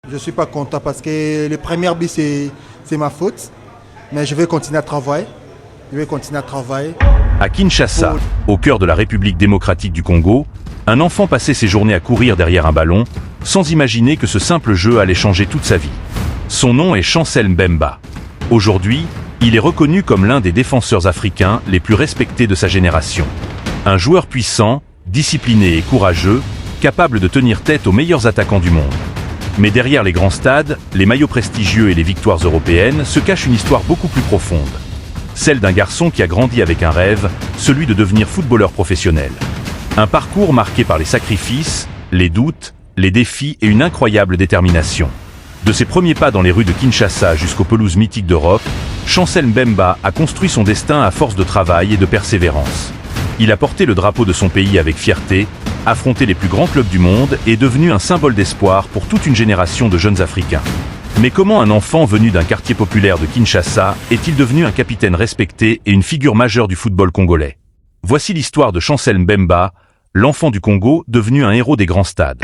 Je ne suis pas content parce que le premier but, c'est ma faute. Mais je vais continuer à travailler. À Kinshasa, au cœur de la République démocratique du Congo, un enfant passait ses journées à courir derrière un ballon, sans imaginer que ce simple jeu allait changer toute sa vie. Son nom est Chancel Mbemba. Aujourd'hui, il est reconnu comme l'un des défenseurs africains les plus respectés de sa génération. Un joueur puissant, discipliné et courageux, capable de tenir tête aux meilleurs attaquants du monde. Mais derrière les grands stades, les maillots prestigieux et les victoires européennes se cache une histoire beaucoup plus profonde. Celle d'un garçon qui a grandi avec un rêve, celui de devenir footballeur professionnel. Un parcours marqué par les sacrifices, les doutes, les défis et une incroyable détermination. De ses premiers pas dans les rues de Kinshasa jusqu'aux pelouses mythiques d'Europe, Chancel Mbemba a construit son destin à force de travail et de persévérance. Il a porté le drapeau de son pays avec fierté, affronté les plus grands clubs du monde et est devenu un symbole d'espoir pour toute une génération de jeunes Africains. Mais comment un enfant venu d'un quartier populaire de Kinshasa est-il devenu un capitaine respecté et une figure majeure du football congolais? Voici l'histoire de Chancel Mbemba, l'enfant du Congo devenu un héros des grands stades.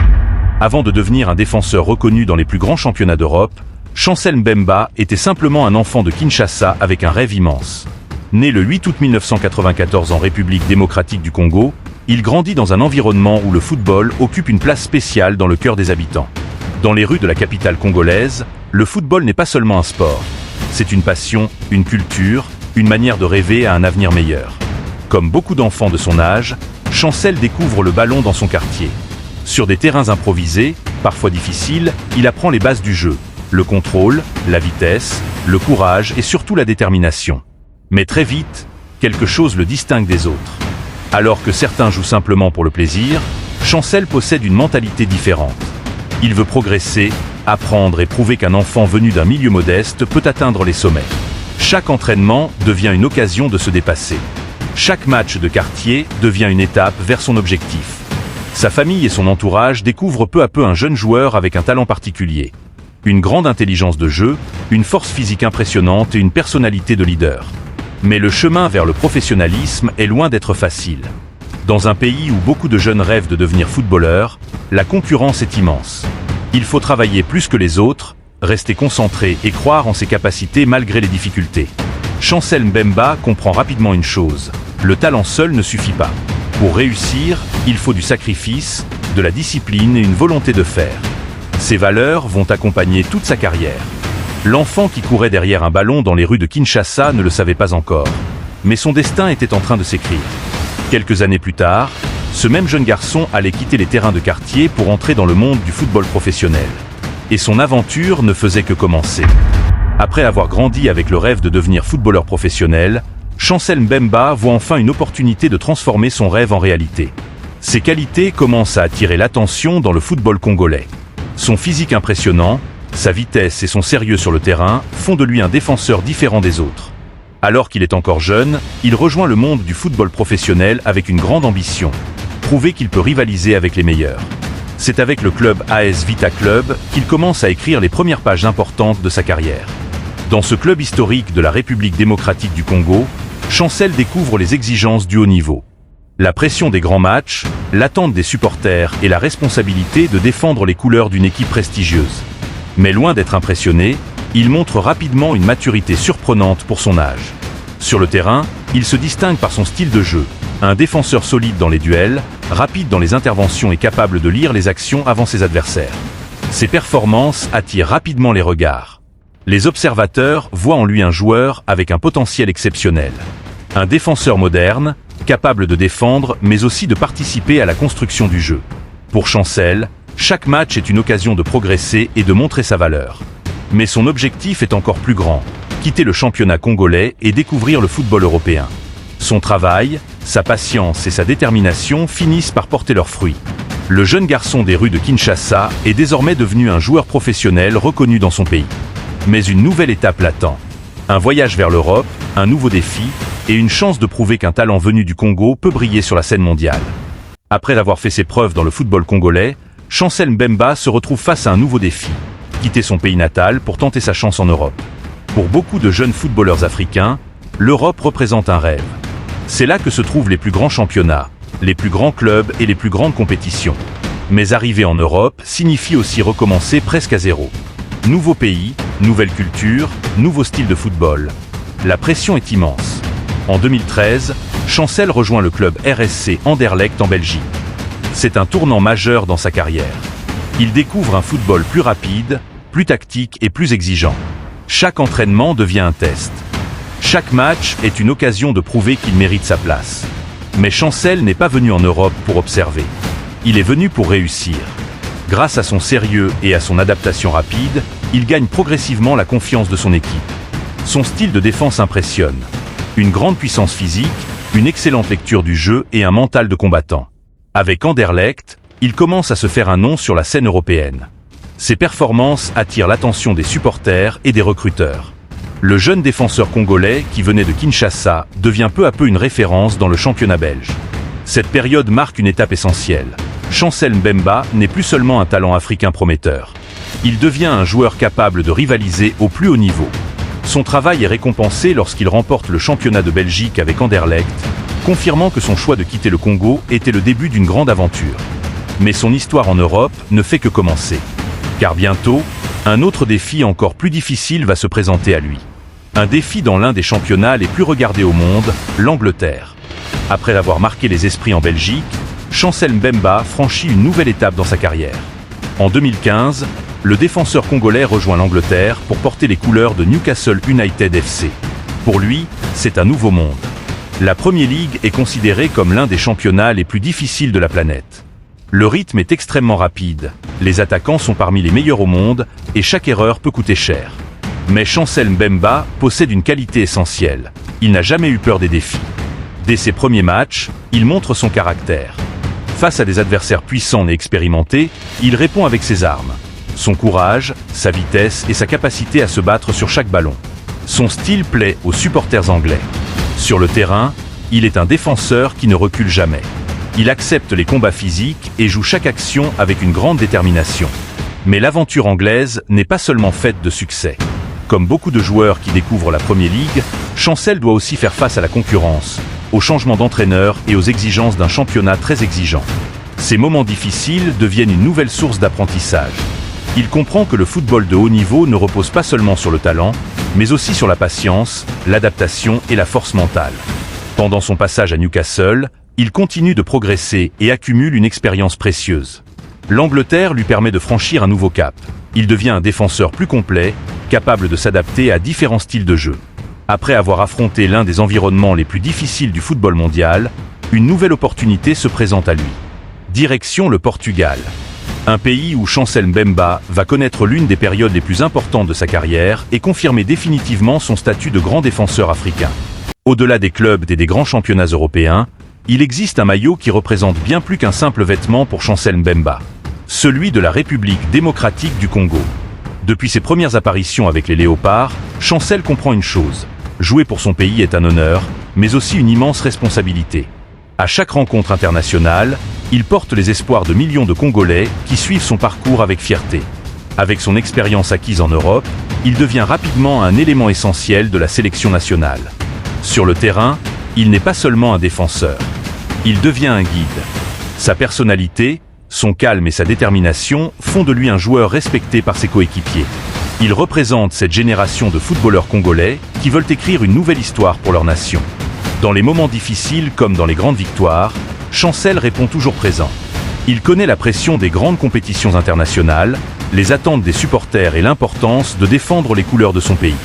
Avant de devenir un défenseur reconnu dans les plus grands championnats d'Europe, Chancel Mbemba était simplement un enfant de Kinshasa avec un rêve immense. Né le 8 août 1994 en République démocratique du Congo, il grandit dans un environnement où le football occupe une place spéciale dans le cœur des habitants. Dans les rues de la capitale congolaise, le football n'est pas seulement un sport. C'est une passion, une culture, une manière de rêver à un avenir meilleur. Comme beaucoup d'enfants de son âge, Chancel découvre le ballon dans son quartier. Sur des terrains improvisés, parfois difficiles, il apprend les bases du jeu, le contrôle, la vitesse, le courage et surtout la détermination. Mais très vite, quelque chose le distingue des autres. Alors que certains jouent simplement pour le plaisir, Chancel possède une mentalité différente. Il veut progresser, apprendre et prouver qu'un enfant venu d'un milieu modeste peut atteindre les sommets. Chaque entraînement devient une occasion de se dépasser. Chaque match de quartier devient une étape vers son objectif. Sa famille et son entourage découvrent peu à peu un jeune joueur avec un talent particulier. Une grande intelligence de jeu, une force physique impressionnante et une personnalité de leader. Mais le chemin vers le professionnalisme est loin d'être facile. Dans un pays où beaucoup de jeunes rêvent de devenir footballeurs, la concurrence est immense. Il faut travailler plus que les autres, rester concentré et croire en ses capacités malgré les difficultés. Chancel Mbemba comprend rapidement une chose, le talent seul ne suffit pas. Pour réussir, il faut du sacrifice, de la discipline et une volonté de faire. Ces valeurs vont accompagner toute sa carrière. L'enfant qui courait derrière un ballon dans les rues de Kinshasa ne le savait pas encore. Mais son destin était en train de s'écrire. Quelques années plus tard, ce même jeune garçon allait quitter les terrains de quartier pour entrer dans le monde du football professionnel. Et son aventure ne faisait que commencer. Après avoir grandi avec le rêve de devenir footballeur professionnel, Chancel Mbemba voit enfin une opportunité de transformer son rêve en réalité. Ses qualités commencent à attirer l'attention dans le football congolais. Son physique impressionnant, sa vitesse et son sérieux sur le terrain font de lui un défenseur différent des autres. Alors qu'il est encore jeune, il rejoint le monde du football professionnel avec une grande ambition, prouver qu'il peut rivaliser avec les meilleurs. C'est avec le club AS Vita Club qu'il commence à écrire les premières pages importantes de sa carrière. Dans ce club historique de la République démocratique du Congo, Chancel découvre les exigences du haut niveau. La pression des grands matchs, l'attente des supporters et la responsabilité de défendre les couleurs d'une équipe prestigieuse. Mais loin d'être impressionné, il montre rapidement une maturité surprenante pour son âge. Sur le terrain, il se distingue par son style de jeu, un défenseur solide dans les duels, rapide dans les interventions et capable de lire les actions avant ses adversaires. Ses performances attirent rapidement les regards. Les observateurs voient en lui un joueur avec un potentiel exceptionnel. Un défenseur moderne, capable de défendre mais aussi de participer à la construction du jeu. Pour Chancel, chaque match est une occasion de progresser et de montrer sa valeur. Mais son objectif est encore plus grand, quitter le championnat congolais et découvrir le football européen. Son travail, sa patience et sa détermination finissent par porter leurs fruits. Le jeune garçon des rues de Kinshasa est désormais devenu un joueur professionnel reconnu dans son pays. Mais une nouvelle étape l'attend. Un voyage vers l'Europe, un nouveau défi et une chance de prouver qu'un talent venu du Congo peut briller sur la scène mondiale. Après avoir fait ses preuves dans le football congolais, Chancel Mbemba se retrouve face à un nouveau défi, quitter son pays natal pour tenter sa chance en Europe. Pour beaucoup de jeunes footballeurs africains, l'Europe représente un rêve. C'est là que se trouvent les plus grands championnats, les plus grands clubs et les plus grandes compétitions. Mais arriver en Europe signifie aussi recommencer presque à zéro. Nouveau pays, nouvelle culture, nouveau style de football. La pression est immense. En 2013, Chancel rejoint le club RSC Anderlecht en Belgique. C'est un tournant majeur dans sa carrière. Il découvre un football plus rapide, plus tactique et plus exigeant. Chaque entraînement devient un test. Chaque match est une occasion de prouver qu'il mérite sa place. Mais Chancel n'est pas venu en Europe pour observer. Il est venu pour réussir. Grâce à son sérieux et à son adaptation rapide, il gagne progressivement la confiance de son équipe. Son style de défense impressionne. Une grande puissance physique, une excellente lecture du jeu et un mental de combattant. Avec Anderlecht, il commence à se faire un nom sur la scène européenne. Ses performances attirent l'attention des supporters et des recruteurs. Le jeune défenseur congolais qui venait de Kinshasa devient peu à peu une référence dans le championnat belge. Cette période marque une étape essentielle. Chancel Mbemba n'est plus seulement un talent africain prometteur. Il devient un joueur capable de rivaliser au plus haut niveau. Son travail est récompensé lorsqu'il remporte le championnat de Belgique avec Anderlecht, confirmant que son choix de quitter le Congo était le début d'une grande aventure. Mais son histoire en Europe ne fait que commencer. Car bientôt, un autre défi encore plus difficile va se présenter à lui. Un défi dans l'un des championnats les plus regardés au monde, l'Angleterre. Après avoir marqué les esprits en Belgique, Chancel Mbemba franchit une nouvelle étape dans sa carrière. En 2015, le défenseur congolais rejoint l'Angleterre pour porter les couleurs de Newcastle United FC. Pour lui, c'est un nouveau monde. La Premier League est considérée comme l'un des championnats les plus difficiles de la planète. Le rythme est extrêmement rapide, les attaquants sont parmi les meilleurs au monde et chaque erreur peut coûter cher. Mais Chancel Mbemba possède une qualité essentielle. Il n'a jamais eu peur des défis. Dès ses premiers matchs, il montre son caractère. Face à des adversaires puissants et expérimentés, il répond avec ses armes. Son courage, sa vitesse et sa capacité à se battre sur chaque ballon. Son style plaît aux supporters anglais. Sur le terrain, il est un défenseur qui ne recule jamais. Il accepte les combats physiques et joue chaque action avec une grande détermination. Mais l'aventure anglaise n'est pas seulement faite de succès. Comme beaucoup de joueurs qui découvrent la Premier League, Chancel doit aussi faire face à la concurrence, aux changements d'entraîneur et aux exigences d'un championnat très exigeant. Ces moments difficiles deviennent une nouvelle source d'apprentissage. Il comprend que le football de haut niveau ne repose pas seulement sur le talent, mais aussi sur la patience, l'adaptation et la force mentale. Pendant son passage à Newcastle, il continue de progresser et accumule une expérience précieuse. L'Angleterre lui permet de franchir un nouveau cap. Il devient un défenseur plus complet, capable de s'adapter à différents styles de jeu. Après avoir affronté l'un des environnements les plus difficiles du football mondial, une nouvelle opportunité se présente à lui. Direction le Portugal. Un pays où Chancel Mbemba va connaître l'une des périodes les plus importantes de sa carrière et confirmer définitivement son statut de grand défenseur africain. Au-delà des clubs et des grands championnats européens, il existe un maillot qui représente bien plus qu'un simple vêtement pour Chancel Mbemba. Celui de la République démocratique du Congo. Depuis ses premières apparitions avec les Léopards, Chancel comprend une chose. Jouer pour son pays est un honneur, mais aussi une immense responsabilité. À chaque rencontre internationale, il porte les espoirs de millions de Congolais qui suivent son parcours avec fierté. Avec son expérience acquise en Europe, il devient rapidement un élément essentiel de la sélection nationale. Sur le terrain, il n'est pas seulement un défenseur. Il devient un guide. Sa personnalité, son calme et sa détermination font de lui un joueur respecté par ses coéquipiers. Il représente cette génération de footballeurs congolais qui veulent écrire une nouvelle histoire pour leur nation. Dans les moments difficiles comme dans les grandes victoires, Chancel répond toujours présent. Il connaît la pression des grandes compétitions internationales, les attentes des supporters et l'importance de défendre les couleurs de son pays.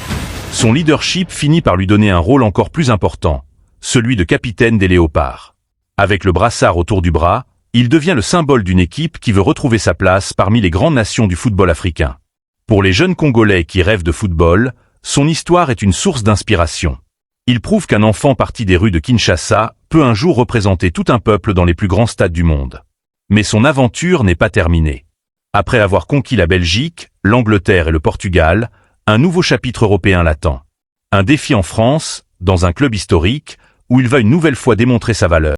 Son leadership finit par lui donner un rôle encore plus important, celui de capitaine des Léopards. Avec le brassard autour du bras, il devient le symbole d'une équipe qui veut retrouver sa place parmi les grandes nations du football africain. Pour les jeunes Congolais qui rêvent de football, son histoire est une source d'inspiration. Il prouve qu'un enfant parti des rues de Kinshasa peut un jour représenter tout un peuple dans les plus grands stades du monde. Mais son aventure n'est pas terminée. Après avoir conquis la Belgique, l'Angleterre et le Portugal, un nouveau chapitre européen l'attend. Un défi en France, dans un club historique, où il va une nouvelle fois démontrer sa valeur.